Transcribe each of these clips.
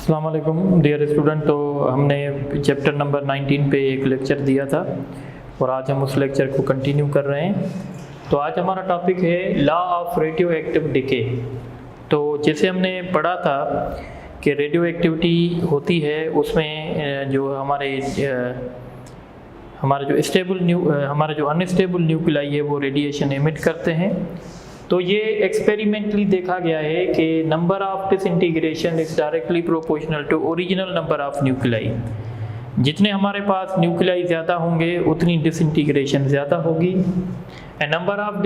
अस्सलाम वालेकुम dear student. तो हमने चैप्टर नंबर 19 पे एक लेक्चर दिया था और आज हम उस लेक्चर को कंटिन्यू कर रहे हैं। तो आज हमारा टॉपिक है law of radio active decay. तो जैसे हमने पढ़ा था कि रेडियो एक्टिविटी होती है उसमें जो हमारा जो अनस्टेबल न्यूक्लियाई है वो रेडिएशन एमिट करते हैं। तो ये एक्सपेरिमेंटली देखा गया है कि number of disintegration is directly proportional to original number of nuclei. जितने हमारे पास न्यूक्लियाई ज़्यादा होंगे उतनी डिसइंटीग्रेशन ज़्यादा होगी। And number of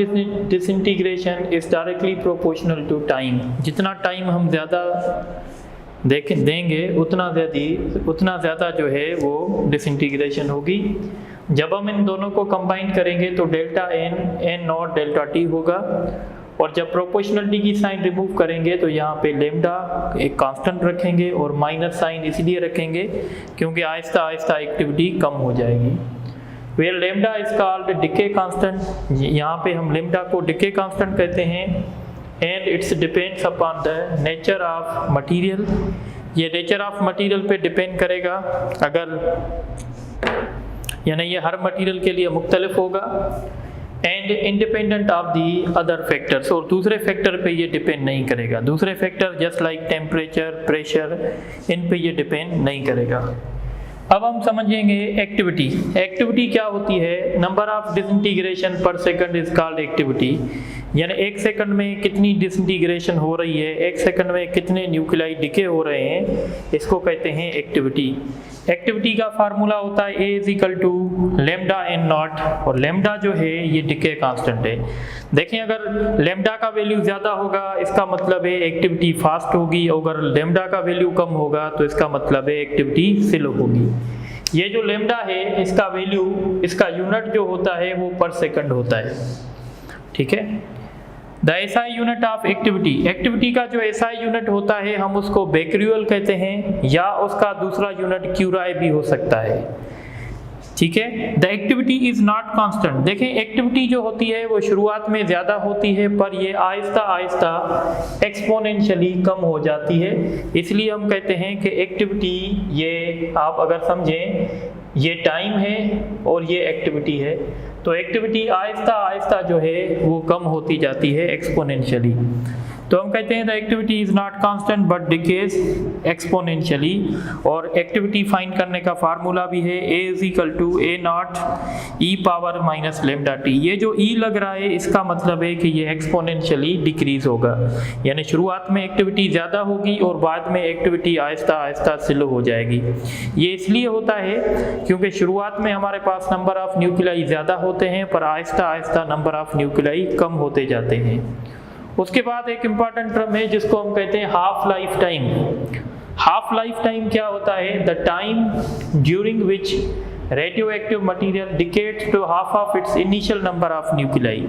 disintegration is directly proportional to time. जितना टाइम हम ज़्यादा देंगे उतना ज़्यादा जो है वो डिसइंटीग्रेशन होगी। जब हम इन दोनों को कंबाइन करेंगे तो delta N not delta T होगा। और जब प्रोपोर्शनलिटी की साइन रिमूव करेंगे तो यहाँ पे लेमडा एक कांस्टेंट रखेंगे और माइनस साइन इसलिए रखेंगे क्योंकि आहिस्ता आहिस्ता एक्टिविटी कम हो जाएगी। Where lambda is called decay constant. यहाँ पे हम लेमडा को डिके कांस्टेंट कहते हैं। And it's depends upon the nature of material. ये नेचर ऑफ मटीरियल पे डिपेंड करेगा, यानी ये हर मटीरियल के लिए मुख्तलिफ होगा। And independent of the other factors, और दूसरे फैक्टर पे ये डिपेंड नहीं करेगा। दूसरे factor just like temperature, pressure, इन पे ये डिपेंड नहीं करेगा। अब हम समझेंगे एक्टिविटी। एक्टिविटी क्या होती है? नंबर ऑफ डिसइंटीग्रेशन पर सेकंड इज कॉल्ड एक्टिविटी। यानी एक सेकंड में कितनी डिसइंटीग्रेशन हो रही है, एक सेकंड में कितने न्यूक्लियाई डिके हो रहे हैं, इसको कहते हैं एक्टिविटी। एक्टिविटी का फार्मूला होता है A is equal to lambda N not, और लेमडा जो है ये डिके कांस्टेंट है। देखें, अगर लेमडा का वैल्यू ज़्यादा होगा इसका मतलब है एक्टिविटी फास्ट होगी, अगर लेमडा का वैल्यू कम होगा तो इसका मतलब है एक्टिविटी स्लो होगी। ये जो लेमडा है इसका वैल्यू, इसका यूनिट जो होता है वो पर सेकंड होता है। ठीक है। The SI unit of activity, activity का जो एसआई यूनिट होता है हम उसको बेक्यूअल कहते हैं, या उसका दूसरा यूनिट क्यूराई भी हो सकता है। ठीक है। The activity is not constant. देखें, एक्टिविटी जो होती है वो शुरुआत में ज़्यादा होती है पर ये आहिस्ता आहिस्ता एक्सपोनेंशियली कम हो जाती है। इसलिए हम कहते हैं कि एक्टिविटी, ये आप अगर समझें ये टाइम है और ये एक्टिविटी है, तो एक्टिविटी आहिस्ता आहिस्ता जो है वो कम होती जाती है एक्सपोनेंशियली। तो हम कहते हैं the activity is not constant but decays exponentially. और एक्टिविटी फाइंड करने का फार्मूला भी है A is equal to A not e power minus lambda T. ये जो E लग रहा है इसका मतलब है कि ये एक्सपोनेंशियली डिक्रीज होगा, यानी शुरुआत में एक्टिविटी ज़्यादा होगी और बाद में एक्टिविटी आहिस्ता आहिस्ता स्लो हो जाएगी। ये इसलिए होता है क्योंकि शुरुआत में हमारे पास नंबर ऑफ न्यूक्लियाई ज़्यादा होते हैं पर Aahista Aahista number of nuclei कम होते जाते हैं। उसके बाद एक इम्पॉर्टेंट टर्म है जिसको हम कहते हैं half life time. Half life time क्या होता है? The time during which radio active material decays to half of its initial number of nuclei.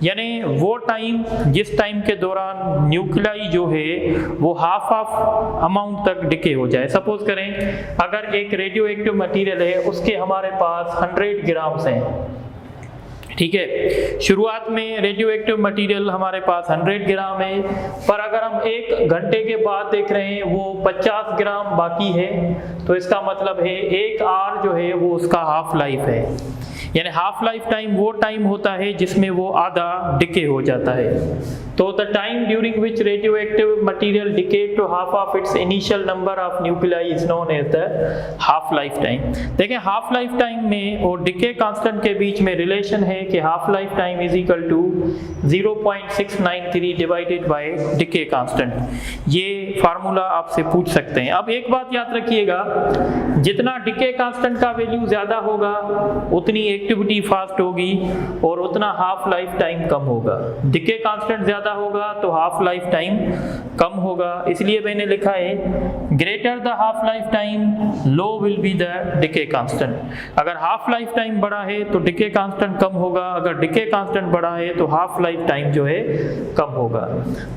यानी वो टाइम जिस टाइम के दौरान न्यूक्लियाई जो है वो हाफ ऑफ अमाउंट तक डिके हो जाए। सपोज करें अगर एक रेडियो एक्टिव मटीरियल है उसके हमारे पास 100 ग्राम्स हैं। ठीक है। शुरुआत में रेडियो एक्टिव मटीरियल हमारे पास 100 ग्राम है, पर अगर हम 1 घंटे के बाद देख रहे हैं वो 50 ग्राम बाकी है, तो इसका मतलब है 1 आवर जो है वो उसका हाफ लाइफ है। यानी हाफ लाइफ टाइम वो टाइम होता है जिसमें वो आधा डिके हो जाता है। तो the time during which radio active material decayed to half of its initial number of nuclei is known as the half life time. देखें, हाफ लाइफ टाइम में और डिके कांस्टेंट के बीच में रिलेशन है कि half life time is equal to 0.693 divided by decay constant. ये formula आपसे पूछ सकते हैं। अब एक बात याद रखिएगा, जितना डिके कांस्टेंट का वैल्यू ज़्यादा होगा उतनी एक्टिविटी फास्ट होगी और उतना हाफ लाइफ टाइम कम होगा। डिके कांस्टेंट ज़्यादा होगा तो हाफ लाइफ टाइम कम होगा। इसलिए मैंने लिखा है greater the half life time low will be the decay constant. अगर हाफ लाइफ टाइम बड़ा है तो डिके कांस्टेंट कम होगा, अगर डिके कांस्टेंट बड़ा है तो हाफ लाइफ टाइम जो है कम होगा।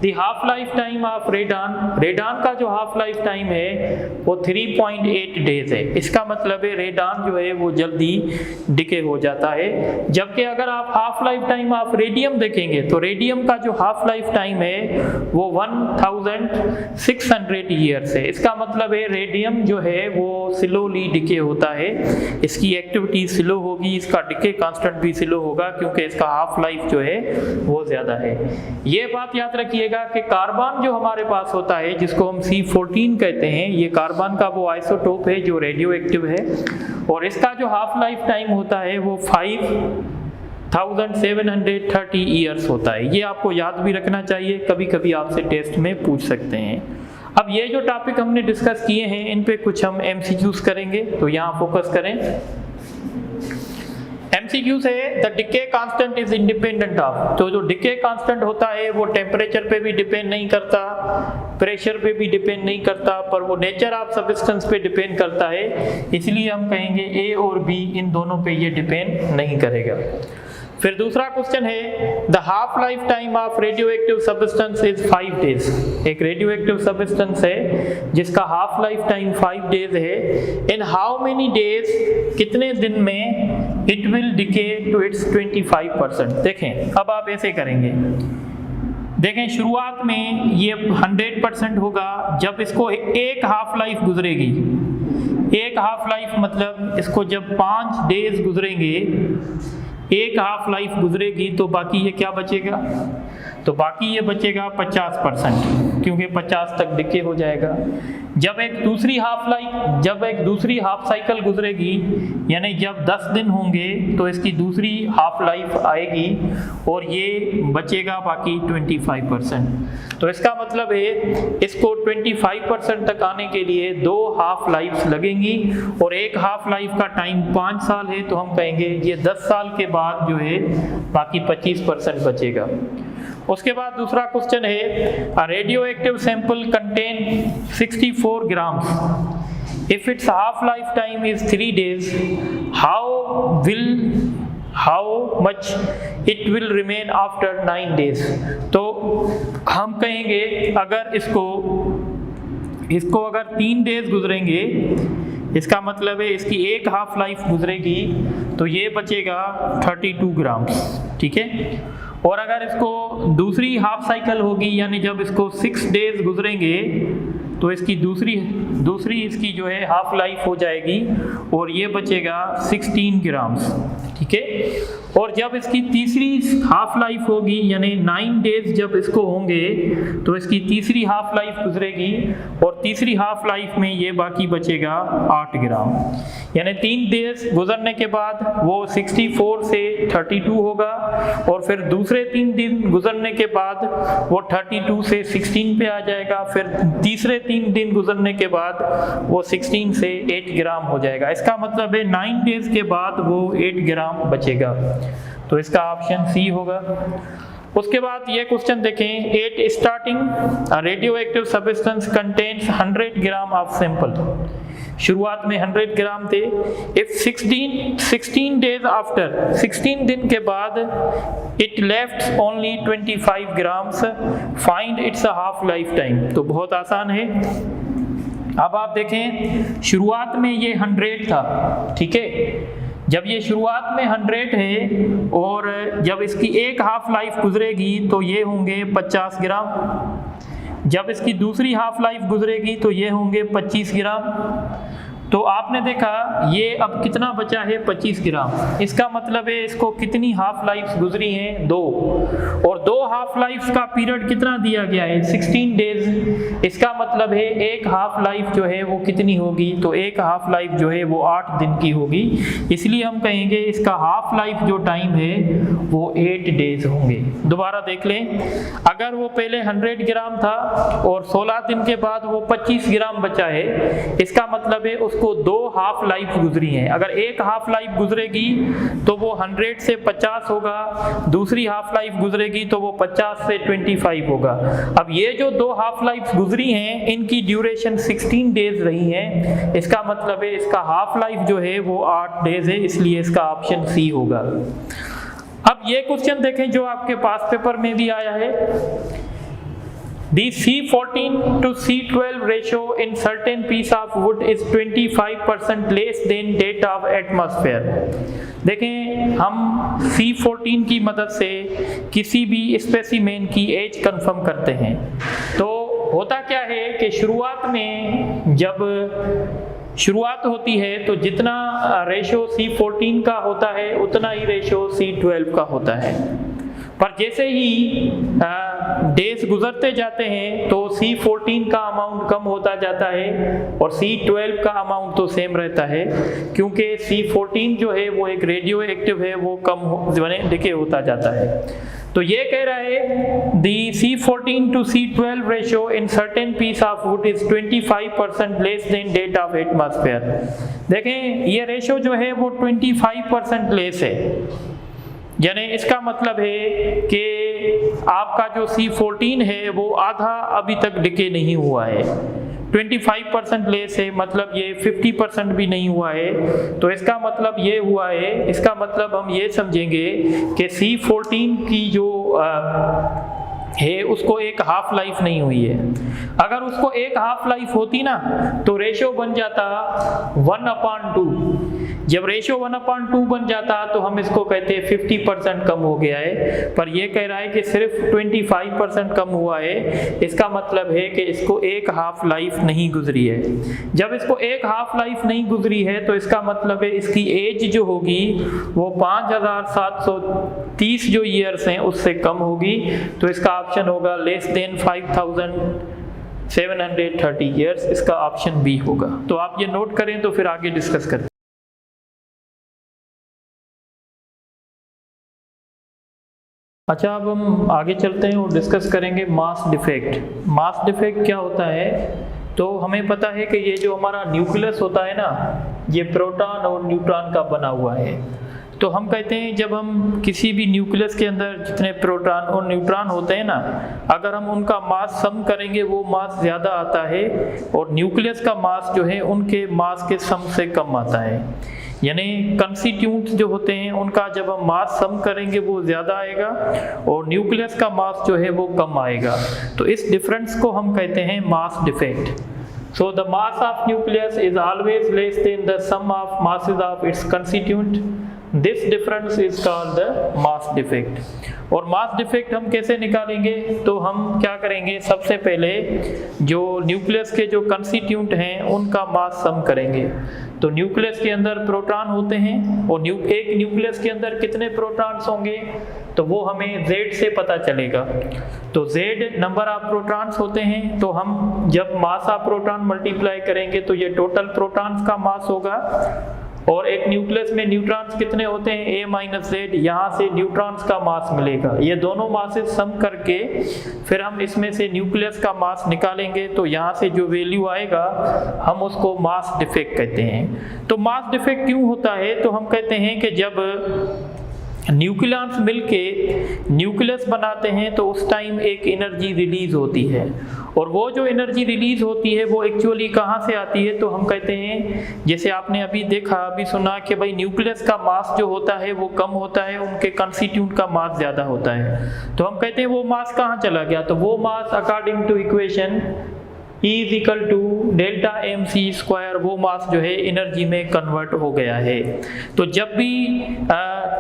The half life time of radon, radon का जो हाफ लाइफ टाइम है वो 3.8 डेज है। इसका मतलब है रेडान जो है वो जल्दी डिके हो जाता है। जबकि अगर आप half life time of radium देखेंगे तो रेडियम का जो हाफ लाइफ टाइम है वो 1600 ईयर्स है। इसका मतलब है रेडियम जो है वो स्लोली डिके होता है, इसकी एक्टिविटी स्लो होगी, इसका डिके कांस्टेंट भी स्लो होगा क्योंकि इसका हाफ लाइफ जो है वो ज़्यादा है। ये बात याद रखिएगा कि कार्बन जो हमारे पास होता है जिसको हम C14 कहते हैं, ये कार्बन का वो आइसोटोप है जो रेडियो एक्टिव है और इसका जो हाफ लाइफ टाइम होता है वो 5730 ईयर्स होता है। ये आपको याद भी रखना चाहिए, कभी कभी आपसे टेस्ट में पूछ सकते हैं। अब ये जो टॉपिक हमने डिस्कस किए हैं इन पे कुछ हम MCQs करेंगे, तो यहाँ फोकस करें। MCQ से the decay constant is independent of, तो जो डिके कांस्टेंट होता है वो टेम्परेचर पे भी डिपेंड नहीं करता, प्रेशर पे भी डिपेंड नहीं करता, पर वो नेचर ऑफ सब्सटेंस पे डिपेंड करता है। इसलिए हम कहेंगे A और B इन दोनों पे ये डिपेंड नहीं करेगा। फिर दूसरा क्वेश्चन है the half life time of radio active substance is 5 days. एक रेडियो एक्टिव सब्सटेंस है जिसका हाफ लाइफ टाइम 5 डेज है। इन हाउ मेनी डेज, कितने दिन में it will decay to its 25%। देखें अब आप ऐसे करेंगे, देखें शुरुआत में ये 100% होगा जब इसको एक हाफ लाइफ गुजरेगी। एक हाफ लाइफ मतलब इसको जब 5 डेज गुजरेंगे, एक हाफ लाइफ गुजरेगी तो बाकी ये क्या बचेगा, तो बाकी ये बचेगा 50%, क्योंकि 50 तक डिके हो जाएगा। जब एक दूसरी हाफ साइकिल गुजरेगी, यानी जब 10 दिन होंगे तो इसकी दूसरी हाफ लाइफ आएगी और ये बचेगा बाकी 25%। तो इसका मतलब है इसको 25% तक आने के लिए 2 हाफ लाइफ लगेंगी और एक हाफ लाइफ का टाइम 5 साल है, तो हम कहेंगे ये 10 साल के बाद जो है बाकी 25% बचेगा। उसके बाद दूसरा क्वेश्चन है a radio active sample contain 64 grams, if it's half life time is 3 days, how much it will remain after 9 days. तो हम कहेंगे अगर इसको अगर 3 डेज गुजरेंगे, इसका मतलब है इसकी एक हाफ लाइफ गुजरेगी तो ये बचेगा 32 ग्राम्स, ठीक है। और अगर इसको दूसरी हाफ साइकिल होगी, यानी जब इसको 6 डेज गुजरेंगे तो इसकी दूसरी इसकी जो है हाफ लाइफ हो जाएगी और ये बचेगा 16 ग्राम्स, ठीक है। और जब इसकी तीसरी हाफ लाइफ होगी, यानी 9 डेज जब इसको होंगे तो इसकी तीसरी हाफ लाइफ गुजरेगी और तीसरी हाफ लाइफ में ये बाकी बचेगा 8 ग्राम, यानी 3 डेज गुजरने के बाद वो 64 से 32 होगा और फिर दूसरे 3 दिन गुजरने के बाद वो 32 से 16 पे आ जाएगा, फिर तीसरे 3 दिन गुजरने के बाद वो 16 से 8 ग्राम हो जाएगा। इसका मतलब है 9 डेज के बाद वो 8 ग्राम बचेगा, तो इसका ऑप्शन सी होगा। उसके बाद ये क्वेश्चन देखें, at starting radio active substance contains 100 gram of sample. शुरुआत में 100 ग्राम थे। इफ 16 डेज आफ्टर, 16 दिन के बाद it left only 25 grams, find its half life time. तो बहुत आसान है। अब आप देखें शुरुआत में ये 100 था, ठीक है। जब ये शुरुआत में 100 है और जब इसकी एक हाफ लाइफ गुजरेगी तो ये होंगे 50 ग्राम। जब इसकी दूसरी हाफ लाइफ गुजरेगी तो ये होंगे 25 ग्राम। तो आपने देखा ये अब कितना बचा है, 25 ग्राम। इसका मतलब है इसको कितनी हाफ लाइफ गुजरी हैं, 2, और 2 हाफ लाइफ का पीरियड कितना दिया गया है, 16 डेज। इसका मतलब है एक हाफ लाइफ जो है वो कितनी होगी, तो एक हाफ लाइफ जो है वो 8 दिन की होगी। इसलिए हम कहेंगे इसका हाफ लाइफ जो टाइम है वो 8 डेज होंगे। दोबारा देख लें, अगर वो पहले 100 ग्राम था और 16 दिन के बाद वो 25 ग्राम बचा है, इसका मतलब है उसको 2 हाफ लाइफ गुजरी हैं। अगर एक हाफ लाइफ गुजरेगी तो वो 100 से 50 होगा, दूसरी हाफ लाइफ गुजरेगी तो वो 50 से 25 होगा। अब ये जो 2 हाफ लाइफ गुजरी हैं इनकी ड्यूरेशन 16 डेज रही है। इसका मतलब है इसका हाफ लाइफ जो है वो 8 डेज है, इसलिए इसका ऑप्शन सी होगा। अब ये क्वेश्चन देखें जो आपके पास पेपर में भी आया है। The C14 to C12 ratio in certain piece of wood is 25% less than that of atmosphere. देखें, हम C14 की मदद से किसी भी स्पेसिमेन की एज कंफर्म करते हैं। तो होता क्या है कि शुरुआत में जब शुरुआत होती है तो जितना रेशो C14 का होता है उतना ही रेशो C12 का होता है, पर जैसे ही डेज गुजरते जाते हैं तो C14 का अमाउंट कम होता जाता है और C12 का अमाउंट तो सेम रहता है, क्योंकि C14 जो है वो एक रेडियो एक्टिव है, वो कम डिके होता जाता है। तो ये कह रहा है the C14 to C12 ratio in certain piece of wood is 25% less than that of atmosphere। देखें, ये रेशो जो है वो 25% लेस है, यानी इसका मतलब है कि आपका जो C14 है वो आधा अभी तक डिके नहीं हुआ है। 25% लेस है, मतलब ये 50% भी नहीं हुआ है। तो इसका मतलब ये हुआ है, इसका मतलब हम ये समझेंगे कि C14 की जो है उसको एक हाफ लाइफ नहीं हुई है। अगर उसको एक हाफ लाइफ होती ना तो रेशो बन जाता 1/2। जब रेशो 1/2 बन जाता तो हम इसको कहते हैं 50% कम हो गया है, पर ये कह रहा है कि सिर्फ 25% कम हुआ है। इसका मतलब है कि इसको एक हाफ लाइफ नहीं गुजरी है। जब इसको एक हाफ लाइफ नहीं गुजरी है तो इसका मतलब है इसकी एज जो होगी वो 5730 जो ईयर्स हैं उससे कम होगी। तो इसका ऑप्शन होगा लेस देन 5730 ईयर्स, इसका ऑप्शन बी होगा। तो आप ये नोट करें तो फिर आगे डिस्कस करें। अच्छा, अब हम आगे चलते हैं और डिस्कस करेंगे मास डिफेक्ट। मास डिफेक्ट क्या होता है? तो हमें पता है कि ये जो हमारा न्यूक्लियस होता है ना, ये प्रोटॉन और न्यूट्रॉन का बना हुआ है। तो हम कहते हैं जब हम किसी भी न्यूक्लियस के अंदर जितने प्रोटॉन और न्यूट्रॉन होते हैं ना, अगर हम उनका मास सम करेंगे वो मास ज़्यादा आता है और न्यूक्लियस का मास जो है उनके मास के सम से कम आता है। यानी कंस्टिट्यूंट्स जो होते हैं उनका जब हम मास सम करेंगे वो ज़्यादा आएगा और न्यूक्लियस का मास जो है वो कम आएगा। तो इस डिफरेंस को हम कहते हैं mass defect. So the mass of nucleus is always less than the sum of masses of its constituent. This difference is called the mass defect. और मास डिफेक्ट हम कैसे निकालेंगे? तो हम क्या करेंगे, सबसे पहले जो न्यूक्लियस के जो कंस्टिट्यूंट हैं उनका मास सम करेंगे। तो न्यूक्लियस के अंदर प्रोटॉन होते हैं और एक न्यूक्लियस के अंदर कितने प्रोटॉन्स होंगे तो वो हमें Z से पता चलेगा। तो Z नंबर ऑफ प्रोटॉन्स होते हैं, तो हम जब मास ऑफ प्रोटॉन मल्टीप्लाई करेंगे तो ये टोटल प्रोटॉन्स का मास होगा। और एक न्यूक्लियस में न्यूट्रॉन्स कितने होते हैं, A-Z, यहाँ से न्यूट्रॉन्स का मास मिलेगा। ये दोनों मासेस सम करके फिर हम इसमें से न्यूक्लियस का मास निकालेंगे, तो यहाँ से जो वैल्यू आएगा हम उसको मास डिफेक्ट कहते हैं। तो मास डिफेक्ट क्यों होता है? तो हम कहते हैं कि जब न्यूक्लियस मिलके न्यूक्लियस बनाते हैं तो उस टाइम एक एनर्जी रिलीज होती है, और वो जो एनर्जी रिलीज होती है वो एक्चुअली कहाँ से आती है? तो हम कहते हैं, जैसे आपने अभी देखा, अभी सुना कि भाई न्यूक्लियस का मास जो होता है वो कम होता है, उनके कंस्टिट्यूंट का मास ज़्यादा होता है। तो हम कहते हैं वो मास कहाँ चला गया? तो वो mass according to equation E equal to delta mc², वो मास जो है एनर्जी में कन्वर्ट हो गया है। तो जब भी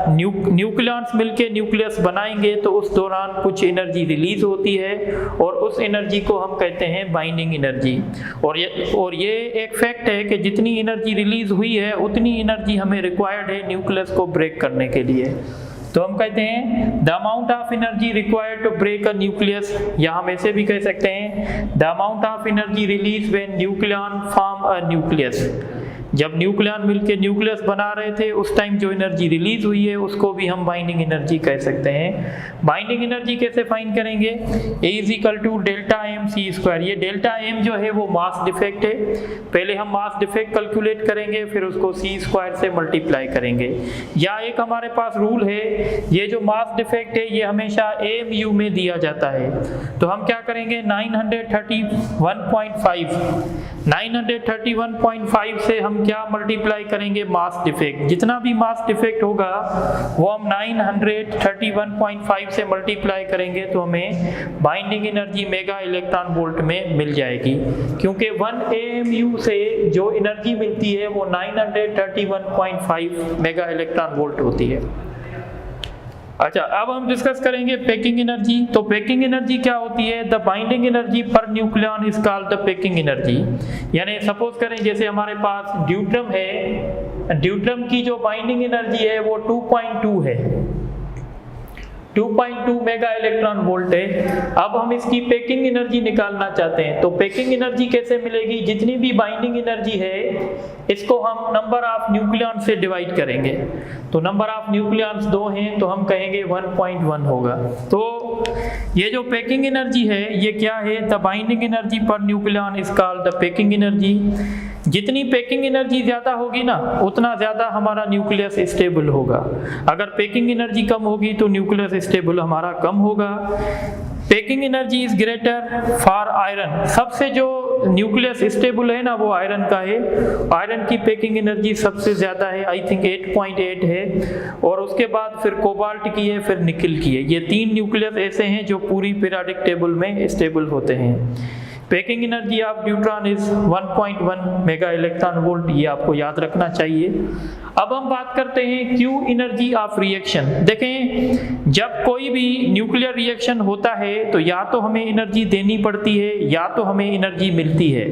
न्यूक्लियस मिलके न्यूक्लियस बनाएंगे तो उस दौरान कुछ एनर्जी रिलीज होती है और उस एनर्जी को हम कहते हैं बाइंडिंग एनर्जी। और ये एक फैक्ट है कि जितनी एनर्जी रिलीज हुई है उतनी एनर्जी हमें रिक्वायर्ड है न्यूक्लियस को ब्रेक करने के लिए। तो हम कहते हैं the amount of energy required to break a nucleus, या हम ऐसे भी कह सकते हैं the amount of energy release when nucleon form a nucleus. जब न्यूक्लियन मिलके न्यूक्लियस बना रहे थे उस टाइम जो एनर्जी रिलीज हुई है उसको भी हम बाइंडिंग एनर्जी कह सकते हैं। बाइंडिंग एनर्जी कैसे फाइंड करेंगे? A equal to delta mc²। ये डेल्टा m जो है वो मास डिफेक्ट है। पहले हम मास डिफेक्ट कैलकुलेट करेंगे, फिर उसको c² से मल्टीप्लाई करेंगे। या एक हमारे पास रूल है, ये जो मास डिफेक्ट है ये हमेशा AMU में दिया जाता है। तो हम क्या करेंगे, 931.5 931.5 से हम क्या मल्टीप्लाई करेंगे, मास डिफेक्ट। जितना भी मास डिफेक्ट होगा वो हम 931.5 से मल्टीप्लाई करेंगे तो हमें binding energy mega electron volt में मिल जाएगी, क्योंकि 1 AMU से जो एनर्जी मिलती है वो 931.5 मेगा इलेक्ट्रॉन वोल्ट होती है। अच्छा, अब हम डिस्कस करेंगे पैकिंग एनर्जी। तो पैकिंग एनर्जी क्या होती है, द बाइंडिंग एनर्जी पर nucleon is called the packing energy. यानी सपोज करें जैसे हमारे पास ड्यूट्रम है, ड्यूट्रम की जो बाइंडिंग एनर्जी है वो 2.2 है, 2.2 मेगा इलेक्ट्रॉन वोल्ट है। अब हम इसकी पैकिंग एनर्जी निकालना चाहते हैं, तो पैकिंग एनर्जी कैसे मिलेगी, जितनी भी बाइंडिंग एनर्जी है इसको हम नंबर ऑफ न्यूक्लियॉन से डिवाइड करेंगे। तो नंबर ऑफ न्यूक्लियॉन्स 2 हैं तो हम कहेंगे 1.1 होगा। तो ये जो पैकिंग एनर्जी है ये क्या है, द बाइंडिंग एनर्जी पर nucleon is called the packing energy. जितनी पैकिंग एनर्जी ज़्यादा होगी ना उतना ज़्यादा हमारा न्यूक्लियस स्टेबल होगा। अगर पैकिंग एनर्जी कम होगी तो न्यूक्लियस स्टेबल हमारा कम होगा। Packing energy is greater for iron. सबसे जो न्यूक्लियस स्टेबल है ना वो आयरन का है। आयरन की पैकिंग एनर्जी सबसे ज़्यादा है, आई थिंक 8.8 है, और उसके बाद फिर कोबाल्ट की है, फिर निकल की है। ये 3 न्यूक्लियस ऐसे हैं जो पूरी पीरियोडिक टेबल में स्टेबल होते हैं। Packing energy of neutron is 1.1 mega electron volt, ये आपको याद रखना चाहिए। अब हम बात करते हैं क्यू एनर्जी ऑफ रिएक्शन। देखें, जब कोई भी न्यूक्लियर रिएक्शन होता है तो या तो हमें एनर्जी देनी पड़ती है या तो हमें एनर्जी मिलती है।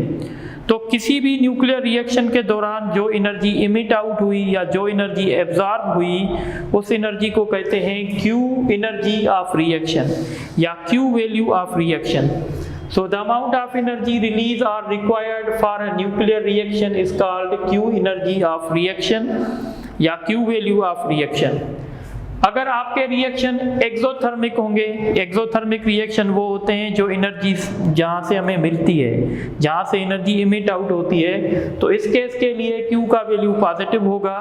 तो किसी भी न्यूक्लियर रिएक्शन के दौरान जो एनर्जी इमिट आउट हुई या जो एनर्जी एब्जॉर्ब हुई उस एनर्जी को कहते हैं क्यू एनर्जी ऑफ रिएक्शन या Q value of reaction. So the amount of energy released or required for a nuclear reaction is called Q energy of reaction या Q value of reaction। अगर आपके reaction exothermic होंगे, exothermic reaction वो होते हैं जो energy जहाँ से हमें मिलती है, जहाँ से एनर्जी इमिट आउट होती है, तो इस केस के लिए Q का वैल्यू पॉजिटिव होगा।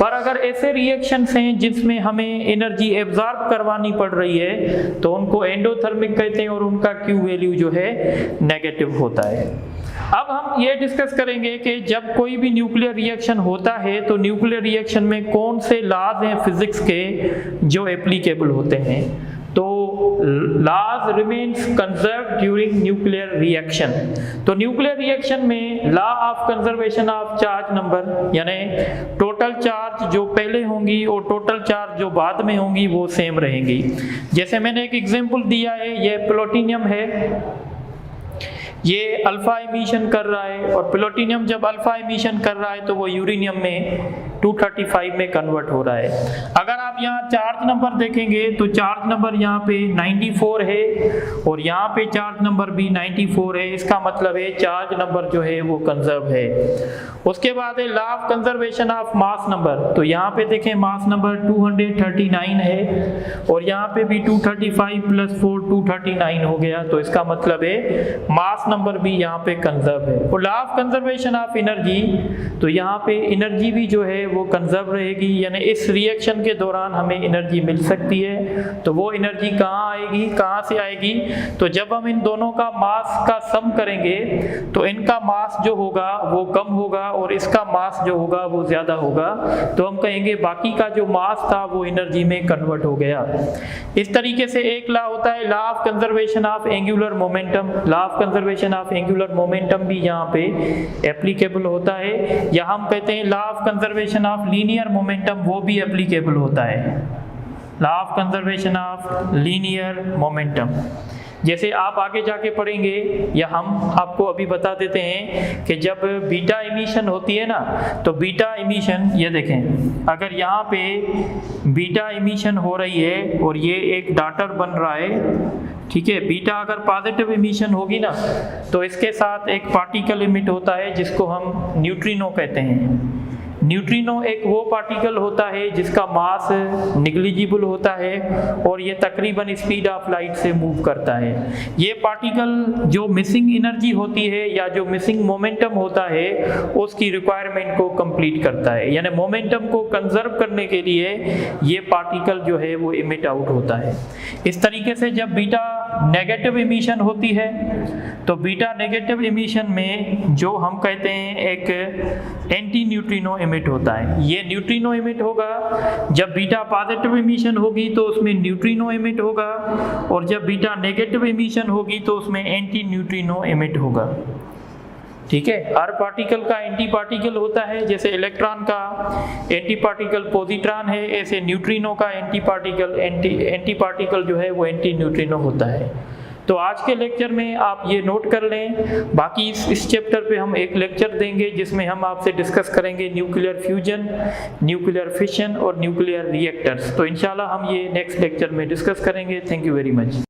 पर अगर ऐसे रिएक्शंस हैं जिसमें हमें एनर्जी एब्जॉर्ब करवानी पड़ रही है तो उनको एंडोथर्मिक कहते हैं और उनका Q वैल्यू जो है नेगेटिव होता है। अब हम ये डिस्कस करेंगे कि जब कोई भी न्यूक्लियर रिएक्शन होता है तो न्यूक्लियर रिएक्शन में कौन से लॉज हैं फिजिक्स के जो एप्लीकेबल होते हैं। तो laws remains conserved during nuclear reaction. तो न्यूक्लियर रिएक्शन में law of conservation of charge number, यानी टोटल चार्ज जो पहले होंगी और टोटल चार्ज जो बाद में होंगी वो सेम रहेंगी। जैसे मैंने एक एग्जांपल दिया है, ये प्लूटोनियम है, ये अल्फा इमिशन कर रहा है, और प्लूटोनियम जब अल्फा इमिशन कर रहा है तो वो यूरेनियम में 235 में कन्वर्ट हो रहा है। अगर आप यहाँ चार्ज नंबर देखेंगे तो चार्ज नंबर यहाँ पे 94 है और यहाँ पे चार्ज नंबर भी 94 है। इसका मतलब है चार्ज नंबर जो है वो कंजर्व है। उसके बाद है law of conservation of mass number. तो यहाँ पे देखें मास नंबर 239 है और यहाँ पे भी 235 प्लस 4 239 हो गया। तो इसका मतलब है मास नंबर भी यहाँ पे कंजर्व है। और law of conservation of energy, तो यहाँ पे एनर्जी भी जो है वो कंजर्व रहेगी, यानी इस रिएक्शन के दौरान हमें एनर्जी मिल सकती है। तो वो एनर्जी कहाँ आएगी, कहाँ से आएगी, तो जब हम इन दोनों का मास का सम करेंगे तो इनका मास जो होगा वो कम होगा और इसका मास जो होगा वो ज्यादा होगा। तो हम कहेंगे बाकी का जो मास था वो एनर्जी में कन्वर्ट हो गया। इस तरीके से एक लॉ होता है law of conservation of angular momentum. Law of conservation of angular momentum भी यहाँ पे एप्लीकेबल होता है, या हम कहते हैं law of conservation of linear momentum, वो भी एप्लीकेबल होता है। Law of conservation of linear momentum जैसे आप आगे जाके पढ़ेंगे, या हम आपको अभी बता देते हैं कि जब बीटा इमिशन होती है ना, तो बीटा इमिशन ये देखें, अगर यहाँ पे बीटा इमिशन हो रही है और ये एक डॉटर बन रहा है, ठीक है, बीटा अगर पॉजिटिव इमिशन होगी ना तो इसके साथ एक पार्टिकल इमिट होता है जिसको हम न्यूट्रिनो कहते हैं। न्यूट्रिनो एक वो पार्टिकल होता है जिसका मास निग्लिजिबल होता है और ये तकरीबन स्पीड ऑफ लाइट से मूव करता है। ये पार्टिकल जो मिसिंग एनर्जी होती है या जो मिसिंग मोमेंटम होता है उसकी रिक्वायरमेंट को कंप्लीट करता है, यानी मोमेंटम को कंजर्व करने के लिए ये पार्टिकल जो है वो इमिट आउट होता है। इस तरीके से जब बीटा नेगेटिव इमिशन होती है। तो बीटा नेगेटिव इमिशन में जो हम कहते हैं एक एंटी न्यूट्रिनो इमिट होता है, ये न्यूट्रिनो इमिट होगा। जब बीटा पॉजिटिव इमिशन होगी तो उसमें न्यूट्रिनो इमिट होगा, और जब बीटा नेगेटिव इमिशन होगी तो उसमें एंटी न्यूट्रिनो इमिट होगा। ठीक है, हर पार्टिकल का एंटी पार्टिकल होता है, जैसे इलेक्ट्रॉन का एंटी पार्टिकल पॉजिट्रॉन है, ऐसे न्यूट्रिनो का एंटी पार्टिकल जो है वो एंटी न्यूट्रिनो होता है। तो आज के लेक्चर में आप ये नोट कर लें, बाकी इस चैप्टर पे हम एक लेक्चर देंगे जिसमें हम आपसे डिस्कस करेंगे न्यूक्लियर फ्यूजन, न्यूक्लियर फिशन और न्यूक्लियर रिएक्टर्स। तो इंशाल्लाह हम ये नेक्स्ट लेक्चर में डिस्कस करेंगे। Thank you very much.